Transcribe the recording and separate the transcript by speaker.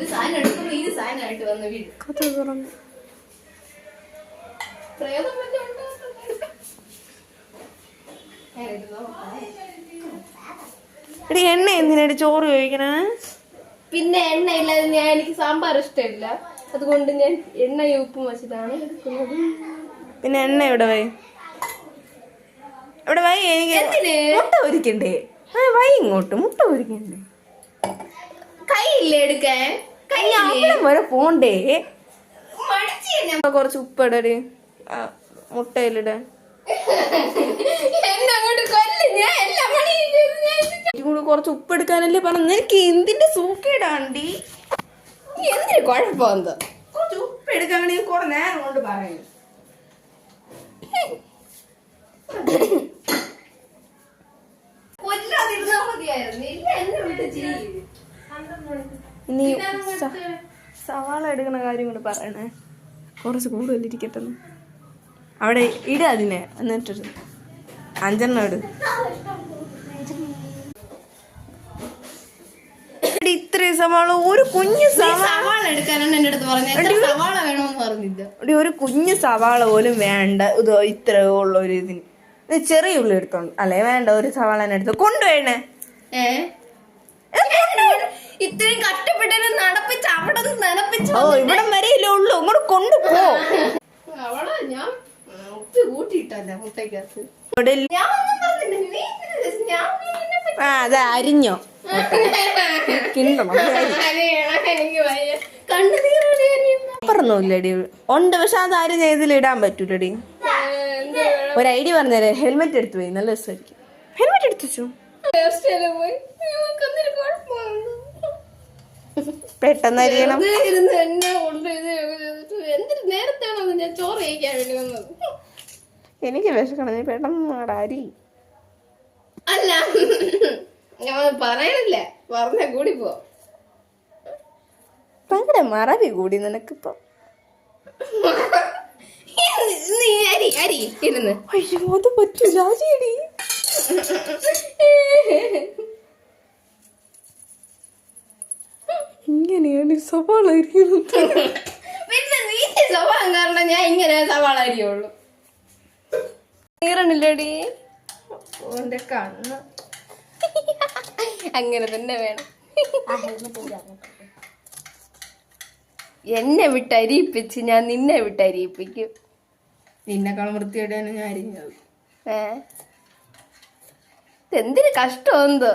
Speaker 1: ഒരു സാധനം എടുക്കുമ്പോ ഈ സാധനമായിട്ട് വന്ന് വീട് പ്രേതം
Speaker 2: എടി എണ്ണ എന്തിനാടി ചോറ് കഴിക്കണേ?
Speaker 1: പിന്നെ എണ്ണ ഇല്ലാതെ എനിക്ക് സാമ്പാർ ഇഷ്ടമില്ല, അതുകൊണ്ട് ഞാൻ എണ്ണയും ഉപ്പും വെച്ചിട്ടാണ് എടുക്കുന്നത്.
Speaker 2: പിന്നെ എണ്ണ ഇവിടെ വൈ എനിക്ക് മുട്ട പൊരിക്കണ്ടേ? വൈ ഇങ്ങോട്ട് മുട്ട പൊരിക്കണ്ടേ?
Speaker 1: കൈയില്ലേ എടുക്കാൻ?
Speaker 2: വരെ പോണ്ടേ? കുറച്ച് ഉപ്പിടടി മുട്ടയിലിടാൻ. കുറച്ച് ഉപ്പ് എടുക്കാനല്ലേ പറഞ്ഞു. നിനക്ക് എന്തിന്റെ സൂക്കേടാണ്ടി?
Speaker 1: എന്തിനു കുഴപ്പമെന്തോ?
Speaker 2: കുറച്ച് ഉപ്പ് എടുക്കാൻ വേണ്ടി കുറെ നേരം കൊണ്ട് പറയുന്നു. ഇനി സവാള എടുക്കുന്ന കാര്യം കൂടെ പറയണേ. കുറച്ച് കൂടുതലിരിക്കട്ടെ. അവിടെ ഇട അതിനെ എന്നിട്ടൊരു 5 ഇട്. ഇത്രയും സവാള, ഒരു കുഞ്ഞു
Speaker 1: സവാള എടുക്കാനാണ് എന്റെ അടുത്ത് പറഞ്ഞത്. സവാള വേണമെന്ന് പറഞ്ഞില്ല.
Speaker 2: ഒരു കുഞ്ഞു സവാള പോലും വേണ്ട. ഇത് ഇത്രയോ ഉള്ള ഒരു ഇതിന് ചെറിയ ഉള്ളി എടുത്തോണ്ട് അല്ലേ വേണ്ട. ഒരു സവാള എടുത്ത് കൊണ്ടുപോയണേ.
Speaker 1: ഇത്രയും കഷ്ടപ്പെട്ടു നടപ്പിച്ച് അവിടെ നനപ്പിച്ചു.
Speaker 2: ഓ ഇവിടെ വരെയല്ലേ ഉള്ളൂ, ഇങ്ങോട്ട് കൊണ്ടുപോ.
Speaker 1: അവളെ ഞാൻ ഉപ്പ് കൂട്ടിയിട്ടല്ല മുട്ടയ്ക്കകത്ത്.
Speaker 2: അത് അരിഞ്ഞോ പറഞ്ഞില്ലടി ഉണ്ട്, പക്ഷെ അത് അരിഞ്ഞ ഇതിലിടാൻ പറ്റൂലടി. ഒരു ഐഡിയ പറഞ്ഞേരെ, ഹെൽമെറ്റ് എടുത്തു പോയി നല്ല രസമായിരിക്കും. ഹെൽമെറ്റ് എടുത്തു പെട്ടെന്ന് അരിയണം.
Speaker 1: നേരത്തെയാണോ ഞാൻ ചോറ് കഴിക്കാൻ വേണ്ടി വന്നത്?
Speaker 2: എനിക്ക് വിശക്കണം, നീ പെട്ടെന്ന് അരി.
Speaker 1: അല്ല ഞാൻ പറയണില്ല, പറഞ്ഞ കൂടി പോ.
Speaker 2: ഭയങ്കര മറവി കൂടി നിനക്കിപ്പോ.
Speaker 1: നീ അരി അരി ഇരുന്ന്.
Speaker 2: അയ്യോ അത് പറ്റൂല. ഇങ്ങനെയാണ് സവാള അരിയുന്നത്.
Speaker 1: പിന്നെ നീ സ്വഭാവം കാരണം ഞാൻ ഇങ്ങനെ സവാള അരിയുള്ളൂ.
Speaker 2: നീറണില്ലടി
Speaker 1: ഓന്റെ കണ്ണ് അങ്ങനെ തന്നെ വേണം. എന്നെ വിട്ട് അരിയിപ്പിച്ച് ഞാൻ നിന്നെ വിട്ട് അരിയിപ്പിക്കും.
Speaker 2: നിന്നെക്കാളും വൃത്തിയായിട്ടാണ് ഞാൻ അരിഞ്ഞത്.
Speaker 1: എന്തൊരു കഷ്ടം എന്തോ.